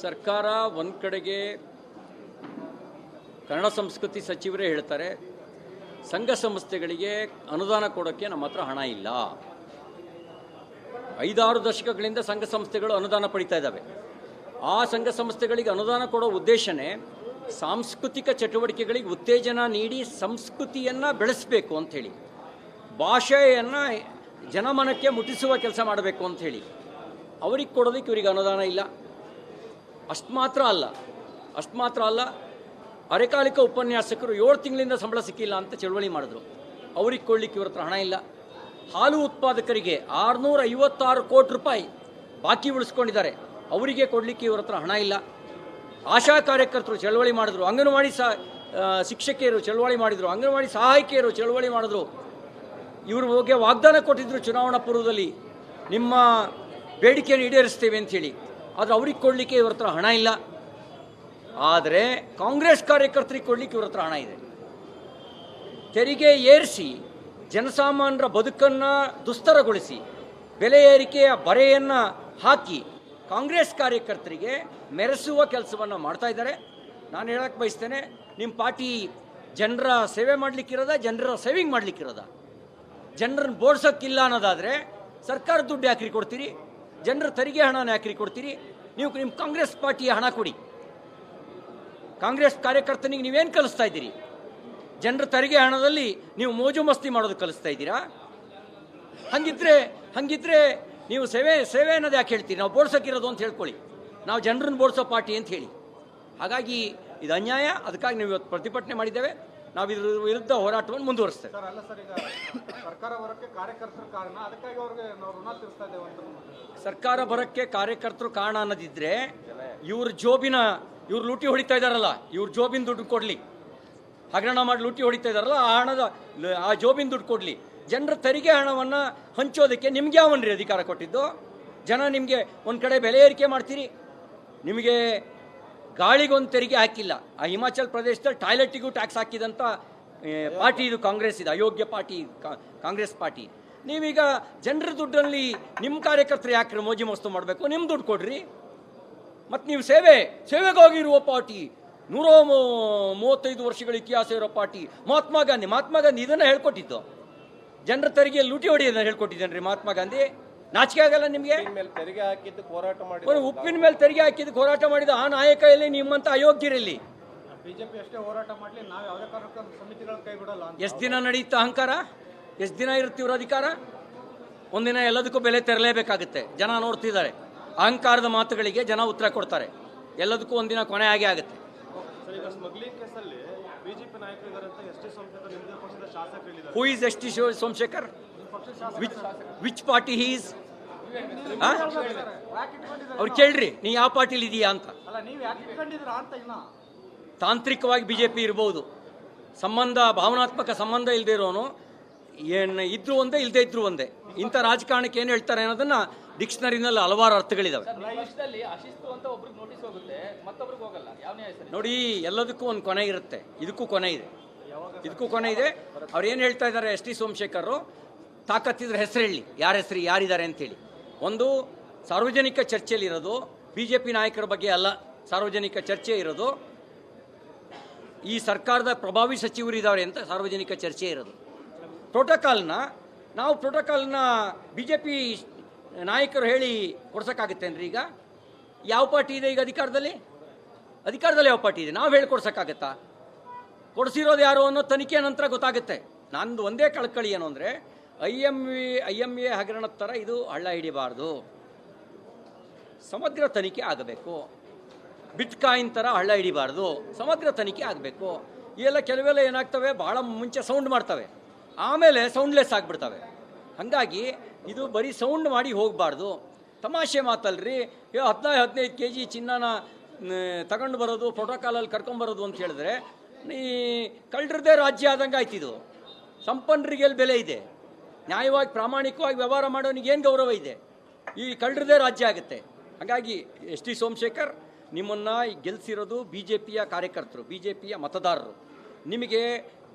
ಸರ್ಕಾರ ಒಂದು ಕಡೆಗೆ ಕನ್ನಡ ಸಂಸ್ಕೃತಿ ಸಚಿವರೇ ಹೇಳ್ತಾರೆ ಸಂಘ ಸಂಸ್ಥೆಗಳಿಗೆ ಅನುದಾನ ಕೊಡೋಕ್ಕೆ ನಮ್ಮ ಹತ್ರ ಹಣ ಇಲ್ಲ. 5-6 ದಶಕಗಳಿಂದ ಸಂಘ ಸಂಸ್ಥೆಗಳು ಅನುದಾನ ಪಡಿತಾ ಇದ್ದಾವೆ. ಆ ಸಂಘ ಸಂಸ್ಥೆಗಳಿಗೆ ಅನುದಾನ ಕೊಡೋ ಉದ್ದೇಶನೇ ಸಾಂಸ್ಕೃತಿಕ ಚಟುವಟಿಕೆಗಳಿಗೆ ಉತ್ತೇಜನ ನೀಡಿ ಸಂಸ್ಕೃತಿಯನ್ನು ಬೆಳೆಸಬೇಕು ಅಂಥೇಳಿ, ಭಾಷೆಯನ್ನು ಜನಮನಕ್ಕೆ ಮುಟ್ಟಿಸುವ ಕೆಲಸ ಮಾಡಬೇಕು ಅಂಥೇಳಿ. ಅವ್ರಿಗೆ ಕೊಡೋದಕ್ಕೆ ಇವರಿಗೆ ಅನುದಾನ ಇಲ್ಲ. ಅಷ್ಟು ಮಾತ್ರ ಅಲ್ಲ ಅರೆಕಾಲಿಕ ಉಪನ್ಯಾಸಕರು 7 ತಿಂಗಳಿಂದ ಸಂಬಳ ಸಿಕ್ಕಿಲ್ಲ ಅಂತ ಚಳವಳಿ ಮಾಡಿದ್ರು. ಅವ್ರಿಗೆ ಕೊಡಲಿಕ್ಕೆ ಇವ್ರ ಹತ್ರ ಹಣ ಇಲ್ಲ. ಹಾಲು ಉತ್ಪಾದಕರಿಗೆ 656 ಕೋಟಿ ರೂಪಾಯಿ ಬಾಕಿ ಉಳಿಸ್ಕೊಂಡಿದ್ದಾರೆ, ಅವರಿಗೆ ಕೊಡಲಿಕ್ಕೆ ಇವ್ರ ಹತ್ರ ಹಣ ಇಲ್ಲ. ಆಶಾ ಕಾರ್ಯಕರ್ತರು ಚಳವಳಿ ಮಾಡಿದ್ರು, ಅಂಗನವಾಡಿ ಶಿಕ್ಷಕಿಯರು ಚಳವಳಿ ಮಾಡಿದರು, ಅಂಗನವಾಡಿ ಸಹಾಯಕಿಯರು ಚಳವಳಿ ಮಾಡಿದ್ರು. ಇವ್ರ ಬಗ್ಗೆ ವಾಗ್ದಾನ ಕೊಟ್ಟಿದ್ರು ಚುನಾವಣಾ ಪೂರ್ವದಲ್ಲಿ, ನಿಮ್ಮ ಬೇಡಿಕೆಯನ್ನು ಈಡೇರಿಸ್ತೇವೆ ಅಂಥೇಳಿ. ಆದರೆ ಅವ್ರಿಗೆ ಕೊಡಲಿಕ್ಕೆ ಇವ್ರ ಹತ್ರ ಹಣ ಇಲ್ಲ. ಆದರೆ ಕಾಂಗ್ರೆಸ್ ಕಾರ್ಯಕರ್ತರಿಗೆ ಕೊಡಲಿಕ್ಕೆ ಇವ್ರ ಹತ್ರ ಹಣ ಇದೆ. ತೆರಿಗೆ ಏರಿಸಿ ಜನಸಾಮಾನ್ಯರ ಬದುಕನ್ನು ದುಸ್ತರಗೊಳಿಸಿ ಬೆಲೆ ಏರಿಕೆಯ ಬರೆಯನ್ನು ಹಾಕಿ ಕಾಂಗ್ರೆಸ್ ಕಾರ್ಯಕರ್ತರಿಗೆ ಮೆರೆಸುವ ಕೆಲಸವನ್ನು ಮಾಡ್ತಾ ಇದ್ದಾರೆ. ನಾನು ಹೇಳಕ್ಕೆ ಬಯಸ್ತೇನೆ, ನಿಮ್ಮ ಪಾರ್ಟಿ ಜನರ ಸೇವೆ ಮಾಡಲಿಕ್ಕಿರೋದ, ಜನರ ಸೇವಿಂಗ್ ಮಾಡಲಿಕ್ಕಿರೋದ? ಜನರನ್ನು ಬೋಡ್ಸೋಕ್ಕಿಲ್ಲ ಅನ್ನೋದಾದರೆ ಸರ್ಕಾರ ದುಡ್ಡು ಯಾಕ್ರಿ ಕೊಡ್ತೀರಿ? ಜನರ ತೆರಿಗೆ ಹಣನ ಯಾಕ್ರಿ ಕೊಡ್ತೀರಿ? ನೀವು ನಿಮ್ಮ ಕಾಂಗ್ರೆಸ್ ಪಾರ್ಟಿಯ ಹಣ ಕೊಡಿ. ಕಾಂಗ್ರೆಸ್ ಕಾರ್ಯಕರ್ತನಿಗೆ ನೀವೇನು ಕಲಿಸ್ತಾ ಇದ್ದೀರಿ? ಜನರ ತೆರಿಗೆ ಹಣದಲ್ಲಿ ನೀವು ಮೋಜು ಮಸ್ತಿ ಮಾಡೋದು ಕಲಿಸ್ತಾ ಇದ್ದೀರಾ? ಹಂಗಿದ್ರೆ ನೀವು ಸೇವೆ ಅನ್ನೋದು ಯಾಕೆ ಹೇಳ್ತೀರಿ? ನಾವು ಬೋಡ್ಸೋಕ್ಕಿರೋದು ಅಂತ ಹೇಳ್ಕೊಳ್ಳಿ, ನಾವು ಜನರನ್ನು ಬೋಡ್ಸೋ ಪಾರ್ಟಿ ಅಂತ ಹೇಳಿ. ಹಾಗಾಗಿ ಇದು ಅನ್ಯಾಯ. ಅದಕ್ಕಾಗಿ ನಾವು ಇವತ್ತು ಪ್ರತಿಭಟನೆ ಮಾಡಿದ್ದೇವೆ. ನಾವು ಇದ್ರ ವಿರುದ್ಧ ಹೋರಾಟವನ್ನು ಮುಂದುವರಿಸ್ತೇವೆ. ಸರ್ಕಾರ ಬರೋಕ್ಕೆ ಕಾರ್ಯಕರ್ತರು ಕಾರಣ, ಅದಕ್ಕಾಗಿ ಅವ್ರಿಗೆ ನಾವು ಋಣ ತೀರಿಸ್ತಾ ಇದ್ದೇವೆ ಅಂತ. ಸರ್ಕಾರ ಬರೋಕ್ಕೆ ಕಾರ್ಯಕರ್ತರು ಕಾರಣ ಅನ್ನೋದಿದ್ರೆ ಇವ್ರು ಲೂಟಿ ಹೊಡಿತಾ ಇದ್ದಾರಲ್ಲ, ಇವ್ರ ಜೋಬಿನ ದುಡ್ಡು ಕೊಡಲಿ. ಹಗರಣ ಮಾಡಿ ಲೂಟಿ ಹೊಡಿತಾ ಇದ್ದಾರಲ್ಲ, ಆ ಜೋಬಿನ ದುಡ್ಡು ಕೊಡಲಿ. ಜನರ ತೆರಿಗೆ ಹಣವನ್ನು ಹಂಚೋದಕ್ಕೆ ನಿಮ್ಗೆ ಯಾವನ್ರಿ ಅಧಿಕಾರ ಕೊಟ್ಟಿದ್ದು? ಜನ ನಿಮಗೆ ಒಂದು ಕಡೆ ಬೆಲೆ ಏರಿಕೆ ಮಾಡ್ತೀರಿ, ನಿಮಗೆ ಗಾಳಿಗೊಂದು ತೆರಿಗೆ ಹಾಕಿಲ್ಲ. ಆ ಹಿಮಾಚಲ್ ಪ್ರದೇಶದಲ್ಲಿ ಟಾಯ್ಲೆಟಿಗೂ ಟ್ಯಾಕ್ಸ್ ಹಾಕಿದಂಥ ಪಾರ್ಟಿ ಇದು ಕಾಂಗ್ರೆಸ್. ಇದು ಅಯೋಗ್ಯ ಪಾರ್ಟಿ ಕಾಂಗ್ರೆಸ್ ಪಾರ್ಟಿ. ನೀವೀಗ ಜನರ ದುಡ್ಡಲ್ಲಿ ನಿಮ್ಮ ಕಾರ್ಯಕರ್ತರು ಯಾಕೆ ಮೋಜಿ ಮಸ್ತು ಮಾಡಬೇಕು? ನಿಮ್ಮ ದುಡ್ಡು ಕೊಡ್ರಿ. ಮತ್ತು ನೀವು ಸೇವೆಗಾಗಿರುವ ಪಾರ್ಟಿ, 135 ವರ್ಷಗಳ ಇತಿಹಾಸ ಇರೋ ಪಾರ್ಟಿ ಮಹಾತ್ಮ ಗಾಂಧಿ ಇದನ್ನು ಹೇಳ್ಕೊಟ್ಟಿದ್ದು. ಜನರ ತೆರಿಗೆ ಲೂಟಿ ಹೊಡೆಯೋದನ್ನು ಹೇಳ್ಕೊಟ್ಟಿದ್ದೇನೆ ಮಹಾತ್ಮ ಗಾಂಧಿ. ನಾಚಿಕೆ ಆಗಲ್ಲ ನಿಮಗೆ? ಉಪ್ಪಿನ ಮೇಲೆ ತೆರಿಗೆ ಹಾಕಿದ್ದು ಹೋರಾಟ ಮಾಡಿದ ಆ ನಾಯಕ ಎಲ್ಲಿ? ನಿಮ್ಮಂತ ಅಯೋಗ್ಯರಲ್ಲಿ. ಬಿಜೆಪಿ ಅಷ್ಟೇ ಹೋರಾಟ ಮಾಡಲಿ, ನಾವು ಯಾವುದೇ ಕಾರಣಕ್ಕೂ ಸಮಿತಿಗಳನ್ನು ಕೈ ಬಿಡಲ್ಲ. ಎಷ್ಟು ದಿನ ನಡೆಯುತ್ತೆ ಅಹಂಕಾರ? ಎಷ್ಟು ದಿನ ಇರುತ್ತೆ ಇವ್ರ ಅಧಿಕಾರ? ಒಂದಿನ ಎಲ್ಲದಕ್ಕೂ ಬೆಲೆ ತೆರಲೇಬೇಕಾಗುತ್ತೆ. ಜನ ನೋಡ್ತಿದ್ದಾರೆ. ಅಹಂಕಾರದ ಮಾತುಗಳಿಗೆ ಜನ ಉತ್ತರ ಕೊಡ್ತಾರೆ. ಎಲ್ಲದಕ್ಕೂ ಒಂದಿನ ಕೊನೆ ಆಗೇ ಆಗುತ್ತೆ. Who is S T Somashekar? Which party he is? ಅವ್ರು ಕೇಳ್ರಿ, ನೀ ಯಾವ ಪಾರ್ಟಿಲಿ ಇದೆಯಾ ಅಂತ. ತಾಂತ್ರಿಕವಾಗಿ ಬಿಜೆಪಿ ಇರಬಹುದು, ಭಾವನಾತ್ಮಕ ಸಂಬಂಧ ಇಲ್ಲದೆ ಇರೋನು ಏನು ಇದ್ರು ಒಂದೇ, ಇಲ್ಲದೆ ಇದ್ರು ಒಂದೇ. ಇಂಥ ರಾಜಕಾರಣಕ್ಕೆ ಏನು ಹೇಳ್ತಾರೆ ಅನ್ನೋದನ್ನ ಡಿಕ್ಷನರಿನಲ್ಲಿ ಹಲವಾರು ಅರ್ಥಗಳಿದಾವೆ. ನೋಡಿ, ಎಲ್ಲದಕ್ಕೂ ಒಂದು ಕೊನೆ ಇರುತ್ತೆ. ಇದಕ್ಕೂ ಕೊನೆ ಇದೆ. ಅವ್ರು ಏನು ಹೇಳ್ತಾ ಇದ್ದಾರೆ ಎಸ್ ಟಿ ಸೋಮಶೇಖರ್? ತಾಕತ್ತಿದ್ರೆ ಹೆಸರು ಹೇಳಿ, ಯಾರಿದ್ದಾರೆ ಅಂತೇಳಿ. ಒಂದು ಸಾರ್ವಜನಿಕ ಚರ್ಚೆಯಲ್ಲಿ ಇರೋದು ಬಿಜೆಪಿ ನಾಯಕರ ಬಗ್ಗೆ ಅಲ್ಲ, ಸಾರ್ವಜನಿಕ ಚರ್ಚೆ ಇರೋದು ಈ ಸರ್ಕಾರದ ಪ್ರಭಾವಿ ಸಚಿವರು ಇದ್ದಾರೆ ಅಂತ ಸಾರ್ವಜನಿಕ ಚರ್ಚೆ ಇರೋದು. ಪ್ರೋಟೋಕಾಲ್ನ ಬಿಜೆಪಿ ನಾಯಕರು ಹೇಳಿ ಕೊಡ್ಸೋಕ್ಕಾಗತ್ತೇನ್ರಿ? ಈಗ ಯಾವ ಪಾರ್ಟಿ ಇದೆ ಈಗ ಅಧಿಕಾರದಲ್ಲಿ ಯಾವ ಪಾರ್ಟಿ ಇದೆ? ನಾವು ಹೇಳಿ ಕೊಡ್ಸೋಕ್ಕಾಗತ್ತಾ? ಕೊಡಿಸಿರೋದು ಯಾರು ಅನ್ನೋ ತನಿಖೆ ನಂತರ ಗೊತ್ತಾಗುತ್ತೆ. ನಂದು ಒಂದೇ ಕಳಕಳಿ ಏನು ಅಂದರೆ, IMA ಹಗರಣದ ಥರ ಇದು ಹಳ್ಳ ಹಿಡಿಬಾರ್ದು, ಸಮಗ್ರ ತನಿಖೆ ಆಗಬೇಕು. ಬಿಟ್ಕಾಯಿನ್ ಥರ ಹಳ್ಳ ಹಿಡಿಬಾರ್ದು, ಸಮಗ್ರ ತನಿಖೆ ಆಗಬೇಕು. ಇವೆಲ್ಲ ಕೆಲವೆಲ್ಲ ಏನಾಗ್ತವೆ, ಭಾಳ ಮುಂಚೆ ಸೌಂಡ್ ಮಾಡ್ತವೆ, ಆಮೇಲೆ ಸೌಂಡ್ಲೆಸ್ ಆಗಿಬಿಡ್ತವೆ. ಹಾಗಾಗಿ ಇದು ಬರೀ ಸೌಂಡ್ ಮಾಡಿ ಹೋಗಬಾರ್ದು. ತಮಾಷೆ ಮಾತಲ್ರಿ. 15 kg ಚಿನ್ನನ ತಗೊಂಡು ಬರೋದು, ಪ್ರೋಟೋಕಾಲಲ್ಲಿ ಕರ್ಕೊಂಬರೋದು ಅಂತ ಹೇಳಿದ್ರೆ ಕಳ್ಳರದೇ ರಾಜ್ಯ ಆದಂಗೆ ಆಯ್ತಿದು. ಸಂಪನ್ನರಿಗೆ ಎಲ್ಲಿ ಬೆಲೆ ಇದೆ? ನ್ಯಾಯವಾಗಿ ಪ್ರಾಮಾಣಿಕವಾಗಿ ವ್ಯವಹಾರ ಮಾಡೋನಿಗೇನು ಗೌರವ ಇದೆ? ಈ ಕಳ್ಳರದೇ ರಾಜ್ಯ ಆಗುತ್ತೆ. ಹಾಗಾಗಿ ಎಸ್ ಟಿ ಸೋಮಶೇಖರ್, ನಿಮ್ಮನ್ನು ಗೆಲ್ಲಿಸಿರೋದು ಬಿಜೆಪಿಯ ಕಾರ್ಯಕರ್ತರು, ಬಿಜೆಪಿಯ ಮತದಾರರು. ನಿಮಗೆ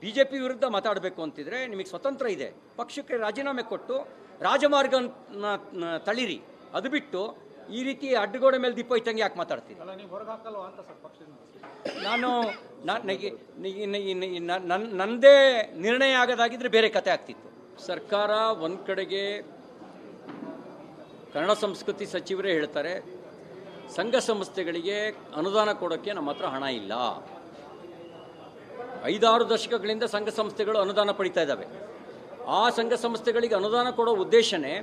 ಬಿಜೆಪಿ ವಿರುದ್ಧ ಮಾತಾಡಬೇಕು ಅಂತಿದ್ರೆ ನಿಮಗೆ ಸ್ವತಂತ್ರ ಇದೆ. ಪಕ್ಷಕ್ಕೆ ರಾಜೀನಾಮೆ ಕೊಟ್ಟು ರಾಜಮಾರ್ಗನ ತಳಿರಿ. ಅದು ಬಿಟ್ಟು ಈ ರೀತಿ ಅಡ್ಡಗೋಡೆ ಮೇಲೆ ದೀಪ ಇಟ್ಟಂಗೆ ಯಾಕೆ ಮಾತಾಡ್ತೀನಿ? ಅಲ್ಲ, ನೀವು ಹೊರಗೆ ಹಾಕಲ್ವಾ ಅಂತ ಸರ್ ಪಕ್ಷದಿಂದ? ನನ್ನದೇ ನಿರ್ಣಯ ಆಗೋದಾಗಿದ್ರೆ ಬೇರೆ ಕತೆ ಆಗ್ತಿತ್ತು. ಸರ್ಕಾರ ಒಂದು ಕಡೆಗೆ ಕನ್ನಡ ಸಂಸ್ಕೃತಿ ಸಚಿವರೇ ಹೇಳ್ತಾರೆ, ಸಂಘ ಸಂಸ್ಥೆಗಳಿಗೆ ಅನುದಾನ ಕೊಡೋಕ್ಕೆ ನಮ್ಮ ಹತ್ರ ಹಣ ಇಲ್ಲ. 5-6 ದಶಕಗಳಿಂದ ಸಂಘ ಸಂಸ್ಥೆಗಳು ಅನುದಾನ ಪಡಿತಾ ಇದ್ದಾವೆ. ಆ ಸಂಘ ಸಂಸ್ಥೆಗಳಿಗೆ ಅನುದಾನ ಕೊಡೋ ಉದ್ದೇಶನೇ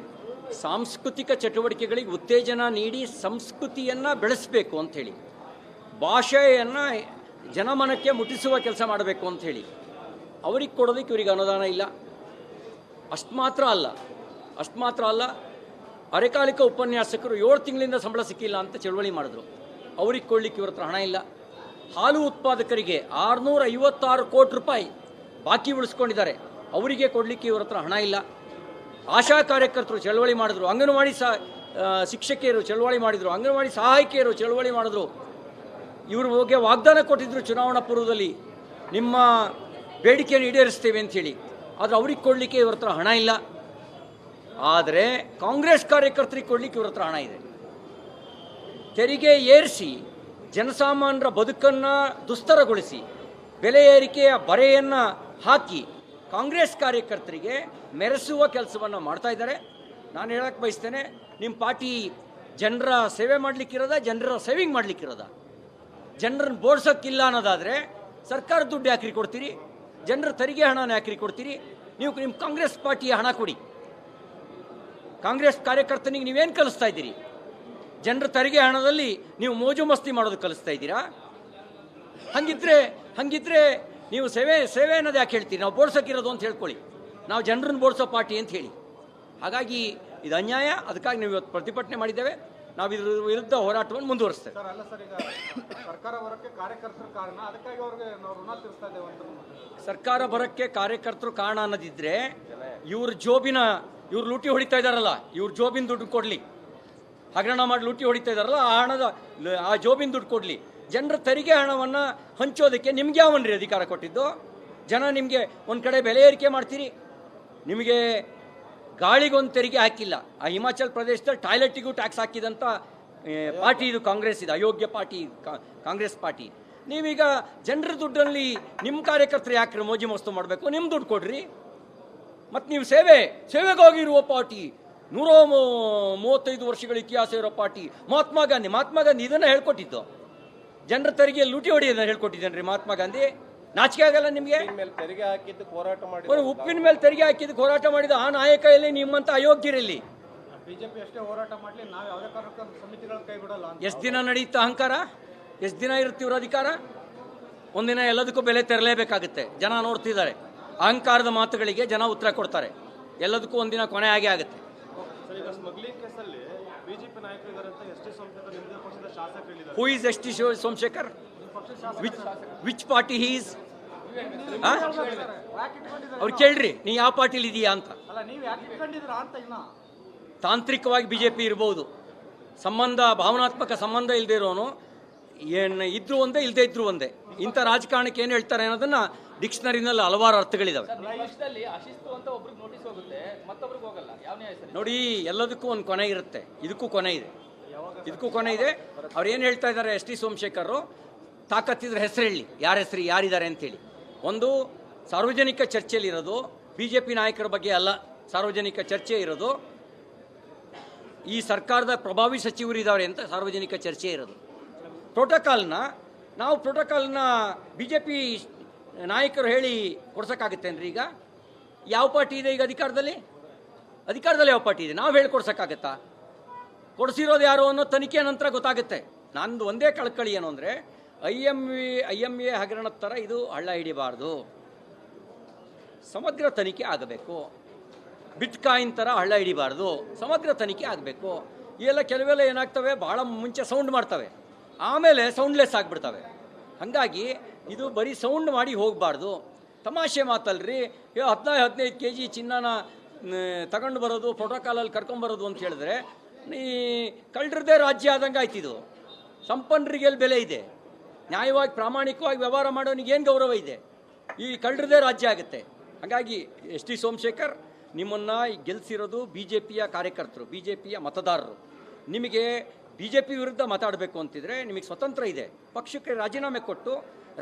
ಸಾಂಸ್ಕೃತಿಕ ಚಟುವಟಿಕೆಗಳಿಗೆ ಉತ್ತೇಜನ ನೀಡಿ ಸಂಸ್ಕೃತಿಯನ್ನು ಬೆಳೆಸಬೇಕು ಅಂಥೇಳಿ, ಭಾಷೆಯನ್ನು ಜನಮನಕ್ಕೆ ಮುಟ್ಟಿಸುವ ಕೆಲಸ ಮಾಡಬೇಕು ಅಂಥೇಳಿ. ಅವ್ರಿಗೆ ಕೊಡೋದಕ್ಕೆ ಇವರಿಗೆ ಅನುದಾನ ಇಲ್ಲ. ಅಷ್ಟು ಮಾತ್ರ ಅಲ್ಲ, ಅರೆಕಾಲಿಕ ಉಪನ್ಯಾಸಕರು 7 ತಿಂಗಳಿಂದ ಸಂಬಳ ಸಿಕ್ಕಿಲ್ಲ ಅಂತ ಚಳವಳಿ ಮಾಡಿದ್ರು. ಅವ್ರಿಗೆ ಕೊಡಲಿಕ್ಕೆ ಇವ್ರ ಹತ್ರ ಹಣ ಇಲ್ಲ. ಹಾಲು ಉತ್ಪಾದಕರಿಗೆ 656 ಕೋಟಿ ರೂಪಾಯಿ ಬಾಕಿ ಉಳಿಸ್ಕೊಂಡಿದ್ದಾರೆ, ಅವರಿಗೆ ಕೊಡಲಿಕ್ಕೆ ಇವ್ರ ಹತ್ರ ಹಣ ಇಲ್ಲ. ಆಶಾ ಕಾರ್ಯಕರ್ತರು ಚಳವಳಿ ಮಾಡಿದ್ರು, ಅಂಗನವಾಡಿ ಶಿಕ್ಷಕಿಯರು ಚಳವಳಿ ಮಾಡಿದರು, ಅಂಗನವಾಡಿ ಸಹಾಯಕಿಯರು ಚಳವಳಿ ಮಾಡಿದ್ರು. ಇವ್ರ ಬಗ್ಗೆ ವಾಗ್ದಾನ ಕೊಟ್ಟಿದ್ರು ಚುನಾವಣಾ ಪೂರ್ವದಲ್ಲಿ, ನಿಮ್ಮ ಬೇಡಿಕೆಯನ್ನು ಈಡೇರಿಸ್ತೇವೆ ಅಂಥೇಳಿ. ಆದರೆ ಅವ್ರಿಗೆ ಕೊಡಲಿಕ್ಕೆ ಇವ್ರ ಹತ್ರ ಹಣ ಇಲ್ಲ. ಆದರೆ ಕಾಂಗ್ರೆಸ್ ಕಾರ್ಯಕರ್ತರಿಗೆ ಕೊಡಲಿಕ್ಕೆ ಇವ್ರ ಹತ್ರ ಹಣ ಇದೆ. ತೆರಿಗೆ ಏರಿಸಿ ಜನಸಾಮಾನ್ಯರ ಬದುಕನ್ನು ದುಸ್ತರಗೊಳಿಸಿ ಬೆಲೆ ಏರಿಕೆಯ ಬರೆಯನ್ನು ಹಾಕಿ ಕಾಂಗ್ರೆಸ್ ಕಾರ್ಯಕರ್ತರಿಗೆ ಮೆರೆಸುವ ಕೆಲಸವನ್ನು ಮಾಡ್ತಾ ಇದ್ದಾರೆ. ನಾನು ಹೇಳಕ್ಕೆ ಬಯಸ್ತೇನೆ, ನಿಮ್ಮ ಪಾರ್ಟಿ ಜನರ ಸೇವೆ ಮಾಡಲಿಕ್ಕಿರೋದ, ಜನರ ಸೇವಿಂಗ್ ಮಾಡಲಿಕ್ಕಿರೋದ? ಜನರನ್ನು ಬೋಡ್ಸೋಕ್ಕಿಲ್ಲ ಅನ್ನೋದಾದರೆ ಸರ್ಕಾರ ದುಡ್ಡು ಯಾಕ್ರಿ ಕೊಡ್ತೀರಿ? ಜನರ ತೆರಿಗೆ ಹಣನ ಯಾಕ್ರಿ ಕೊಡ್ತೀರಿ? ನೀವು ನಿಮ್ಮ ಕಾಂಗ್ರೆಸ್ ಪಾರ್ಟಿಯ ಹಣ ಕೊಡಿ. ಕಾಂಗ್ರೆಸ್ ಕಾರ್ಯಕರ್ತನಿಗೆ ನೀವೇನು ಕಲಿಸ್ತಾ ಇದ್ದೀರಿ? ಜನರ ತೆರಿಗೆ ಹಣದಲ್ಲಿ ನೀವು ಮೋಜು ಮಸ್ತಿ ಮಾಡೋದು ಕಲಿಸ್ತಾ ಇದ್ದೀರಾ? ಹಂಗಿದ್ರೆ ನೀವು ಸೇವೆ ಅನ್ನೋದು ಯಾಕೆ ಹೇಳ್ತೀರಿ? ನಾವು ಬೋಡ್ಸೋಕ್ಕಿರೋದು ಅಂತ ಹೇಳ್ಕೊಳ್ಳಿ, ನಾವು ಜನರನ್ನು ಬೋಡ್ಸೋ ಪಾರ್ಟಿ ಅಂತ ಹೇಳಿ. ಹಾಗಾಗಿ ಇದು ಅನ್ಯಾಯ. ಅದಕ್ಕಾಗಿ ನಾವು ಇವತ್ತು ಪ್ರತಿಭಟನೆ ಮಾಡಿದ್ದೇವೆ. ನಾವು ಇದ್ರ ವಿರುದ್ಧ ಹೋರಾಟವನ್ನು ಮುಂದುವರಿಸ್ತೇವೆ. ಸರ್, ಅಲ್ಲ ಸರ್, ಈಗ ಸರ್ಕಾರ ಬರೋಕ್ಕೆ ಕಾರ್ಯಕರ್ತರ ಕಾರಣ, ಅದಕ್ಕಾಗಿ ಅವ್ರಿಗೆ ನಾವು ಋಣ ತೀರಿಸ್ತಾ ಇದ್ದೇವೆ ಅಂತ. ಸರ್ಕಾರ ಬರೋಕ್ಕೆ ಕಾರ್ಯಕರ್ತರು ಕಾರಣ ಅನ್ನೋದಿದ್ರೆ ಇವ್ರು ಲೂಟಿ ಹೊಡಿತಾ ಇದ್ದಾರಲ್ಲ, ಇವ್ರ ಜೋಬಿನ ದುಡ್ಡು ಕೊಡಲಿ. ಹಗರಣ ಮಾಡಿ ಲೂಟಿ ಹೊಡಿತಾ ಇದ್ದಾರಲ್ಲ, ಆ ಜೋಬಿನ ದುಡ್ಡು ಕೊಡಲಿ. ಜನರ ತೆರಿಗೆ ಹಣವನ್ನು ಹಂಚೋದಕ್ಕೆ ನಿಮ್ಗೆ ಯಾವನ್ರಿ ಅಧಿಕಾರ ಕೊಟ್ಟಿದ್ದು? ಜನ ನಿಮಗೆ ಒಂದು ಕಡೆ ಬೆಲೆ ಏರಿಕೆ ಮಾಡ್ತೀರಿ, ನಿಮಗೆ ಗಾಳಿಗೊಂದು ತೆರಿಗೆ ಹಾಕಿಲ್ಲ. ಆ ಹಿಮಾಚಲ್ ಪ್ರದೇಶದಲ್ಲಿ ಟಾಯ್ಲೆಟಿಗೂ ಟ್ಯಾಕ್ಸ್ ಹಾಕಿದಂಥ ಪಾರ್ಟಿ ಇದು ಕಾಂಗ್ರೆಸ್. ಇದು ಅಯೋಗ್ಯ ಪಾರ್ಟಿ ಕಾಂಗ್ರೆಸ್ ಪಾರ್ಟಿ. ನೀವೀಗ ಜನರ ದುಡ್ಡಲ್ಲಿ ನಿಮ್ಮ ಕಾರ್ಯಕರ್ತರು ಯಾಕೆ ಮೋಜಿ ಮಸ್ತು ಮಾಡಬೇಕು? ನಿಮ್ಮ ದುಡ್ಡು ಕೊಡ್ರಿ. ಮತ್ತು ನೀವು ಸೇವೆಗಾಗಿರುವ ಪಾರ್ಟಿ, 135 ವರ್ಷಗಳ ಇತಿಹಾಸ ಇರೋ ಪಾರ್ಟಿ ಮಹಾತ್ಮ ಗಾಂಧಿ ಇದನ್ನು ಹೇಳ್ಕೊಟ್ಟಿದ್ದು. ಜನರ ತೆರಿಗೆ ಲೂಟಿ ಹೊಡೆಯೋದನ್ನು ಹೇಳ್ಕೊಟ್ಟಿದ್ದೇನೆ ಮಹಾತ್ಮ ಗಾಂಧಿ. ನಾಚಿಕೆ ಆಗಲ್ಲ ನಿಮಗೆ? ತೆರಿಗೆ ಹಾಕಿದ್ದು ಹೋರಾಟ ಮಾಡಿ, ಉಪ್ಪಿನ ಮೇಲೆ ತೆರಿಗೆ ಹಾಕಿದ್ದು ಹೋರಾಟ ಮಾಡಿದ ಆ ನಾಯಕ ಎಲ್ಲಿ? ನಿಮ್ಮಂತ ಅಯೋಗ್ಯರಲ್ಲಿ. ಬಿಜೆಪಿ ಅಷ್ಟೇ ಹೋರಾಟ ಮಾಡಲಿ, ನಾವು ಯಾವುದೇ ಕಾರ್ಯಕರ್ತರ ಸಮಿತಿಗಳನ್ನು ಕೈ ಬಿಡಲ್ಲ. ಎಷ್ಟು ದಿನ ನಡೆಯುತ್ತೆ ಅಹಂಕಾರ? ಎಷ್ಟು ದಿನ ಇರುತ್ತೆ ಇವ್ರ ಅಧಿಕಾರ? ಒಂದಿನ ಎಲ್ಲದಕ್ಕೂ ಬೆಲೆ ತೆರಲೇಬೇಕಾಗುತ್ತೆ. ಜನ ನೋಡ್ತಿದ್ದಾರೆ. ಅಹಂಕಾರದ ಮಾತುಗಳಿಗೆ ಜನ ಉತ್ತರ ಕೊಡ್ತಾರೆ. ಎಲ್ಲದಕ್ಕೂ ಒಂದಿನ ಕೊನೆ ಆಗೇ ಆಗುತ್ತೆ. ಈಗ ಸ್ಮಗ್ಲಿಂಗ್ ಕೇಸಲ್ಲಿ ಬಿಜೆಪಿ ನಾಯಕರು ಇದ್ದಾರೆ ಅಂತ ಎಸ್ ಟಿ ಸೋಮಶೇಖರ್ ನಿಮ್ಮದೇ ಪಕ್ಷದ ಶಾಸಕರು ಹೇಳಿದ್ದಾರೆ. Who is S T Somashekar? Which party he is? ಅವ್ರು ಕೇಳ್ರಿ, ನೀ ಯಾವ ಪಾರ್ಟಿಲಿ ಇದೆಯಾ ಅಂತ. ತಾಂತ್ರಿಕವಾಗಿ ಬಿಜೆಪಿ ಇರಬಹುದು, ಭಾವನಾತ್ಮಕ ಸಂಬಂಧ ಇಲ್ಲದೆ ಇರೋನು ಏನು ಇದ್ರು ಒಂದೇ, ಇಲ್ಲದೆ ಇದ್ರು ಒಂದೇ. ಇಂಥ ರಾಜಕಾರಣಕ್ಕೆ ಏನು ಹೇಳ್ತಾರೆ ಅನ್ನೋದನ್ನ ಡಿಕ್ಷನರಿನಲ್ಲಿ ಹಲವಾರು ಅರ್ಥಗಳಿದಾವೆ. ನೋಡಿ, ಎಲ್ಲದಕ್ಕೂ ಒಂದು ಕೊನೆ ಇರುತ್ತೆ. ಇದಕ್ಕೂ ಕೊನೆ ಇದೆ. ಅವ್ರು ಏನು ಹೇಳ್ತಾ ಇದ್ದಾರೆ ಎಸ್ ಟಿ ಸೋಮಶೇಖರ್? ತಾಕತ್ತಿದ್ರೆ ಹೆಸರು ಹೇಳಿ, ಯಾರಿದ್ದಾರೆ ಅಂತೇಳಿ. ಒಂದು ಸಾರ್ವಜನಿಕ ಚರ್ಚೆಯಲ್ಲಿರೋದು ಬಿಜೆಪಿ ನಾಯಕರ ಬಗ್ಗೆ ಅಲ್ಲ, ಸಾರ್ವಜನಿಕ ಚರ್ಚೆ ಇರೋದು ಈ ಸರ್ಕಾರದ ಪ್ರಭಾವಿ ಸಚಿವರು ಇದ್ದಾರೆ ಅಂತ ಸಾರ್ವಜನಿಕ ಚರ್ಚೆ ಇರೋದು. ಪ್ರೋಟೋಕಾಲ್ನ ಬಿಜೆಪಿ ನಾಯಕರು ಹೇಳಿ ಕೊಡ್ಸೋಕ್ಕಾಗತ್ತೇನ್ರಿ? ಈಗ ಯಾವ ಪಾರ್ಟಿ ಇದೆ ಈಗ ಅಧಿಕಾರದಲ್ಲಿ ಯಾವ ಪಾರ್ಟಿ ಇದೆ? ನಾವು ಹೇಳ್ಕೊಡ್ಸೋಕ್ಕಾಗತ್ತಾ? ಕೊಡಿಸಿರೋದು ಯಾರು ಅನ್ನೋ ತನಿಖೆ ನಂತರ ಗೊತ್ತಾಗುತ್ತೆ. ನಂದು ಒಂದೇ ಕಳಕಳಿ ಏನು ಅಂದರೆ, IMA ಹಗರಣದ ಥರ ಇದು ಹಳ್ಳ ಹಿಡಿಬಾರ್ದು, ಸಮಗ್ರ ತನಿಖೆ ಆಗಬೇಕು. ಬಿಟ್ಕಾಯಿನ್ ಥರ ಹಳ್ಳ ಹಿಡಿಬಾರ್ದು, ಸಮಗ್ರ ತನಿಖೆ ಆಗಬೇಕು. ಇವೆಲ್ಲ ಕೆಲವೆಲ್ಲ ಏನಾಗ್ತವೆ, ಭಾಳ ಮುಂಚೆ ಸೌಂಡ್ ಮಾಡ್ತವೆ, ಆಮೇಲೆ ಸೌಂಡ್ಲೆಸ್ ಆಗಿಬಿಡ್ತವೆ. ಹಾಗಾಗಿ ಇದು ಬರೀ ಸೌಂಡ್ ಮಾಡಿ ಹೋಗಬಾರ್ದು. ತಮಾಷೆ ಮಾತಲ್ರಿ, 15 kg ಚಿನ್ನನ ತಗೊಂಡು ಬರೋದು, ಪ್ರೋಟೋಕಾಲಲ್ಲಿ ಕರ್ಕೊಂಬರೋದು ಅಂತ ಹೇಳಿದ್ರೆ ನೀ ಕಳ್ಳರದೇ ರಾಜ್ಯ ಆದಂಗೆ ಆಯ್ತಿದು. ಸಂಪನ್ನರಿಗೆ ಎಲ್ಲಿ ಬೆಲೆ ಇದೆ? ನ್ಯಾಯವಾಗಿ ಪ್ರಾಮಾಣಿಕವಾಗಿ ವ್ಯವಹಾರ ಮಾಡೋನಿಗೇನು ಗೌರವ ಇದೆ? ಈ ಕಳ್ಳರದೇ ರಾಜ್ಯ ಆಗುತ್ತೆ. ಹಾಗಾಗಿ ಎಸ್ ಟಿ ಸೋಮಶೇಖರ್, ನಿಮ್ಮನ್ನು ಗೆಲ್ಲಿಸಿರೋದು BJPಯ ಕಾರ್ಯಕರ್ತರು, BJPಯ ಮತದಾರರು. ನಿಮಗೆ ಬಿ ಜೆ ಪಿ ವಿರುದ್ಧ ಮಾತಾಡಬೇಕು ಅಂತಿದ್ರೆ ನಿಮಗೆ ಸ್ವತಂತ್ರ ಇದೆ, ಪಕ್ಷಕ್ಕೆ ರಾಜೀನಾಮೆ ಕೊಟ್ಟು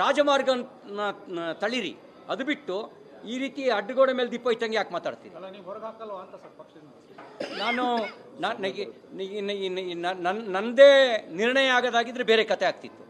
ರಾಜಮಾರ್ಗನ ತಳಿರಿ. ಅದು ಬಿಟ್ಟು ಈ ರೀತಿ ಅಡ್ಡಗೋಡೆ ಮೇಲೆ ದೀಪ ಇಟ್ಟಂಗೆ ಯಾಕೆ ಮಾತಾಡ್ತೀನಿ? ಅಲ್ಲ, ನೀವು ಹೊರಗೆ ಹಾಕಲ್ವಾ ಅಂತ ಸರ್ ಪಕ್ಷದಿಂದ? ನನ್ನದೇ ನಿರ್ಣಯ ಆಗೋದಾಗಿದ್ರೆ ಬೇರೆ ಕತೆ ಆಗ್ತಿತ್ತು.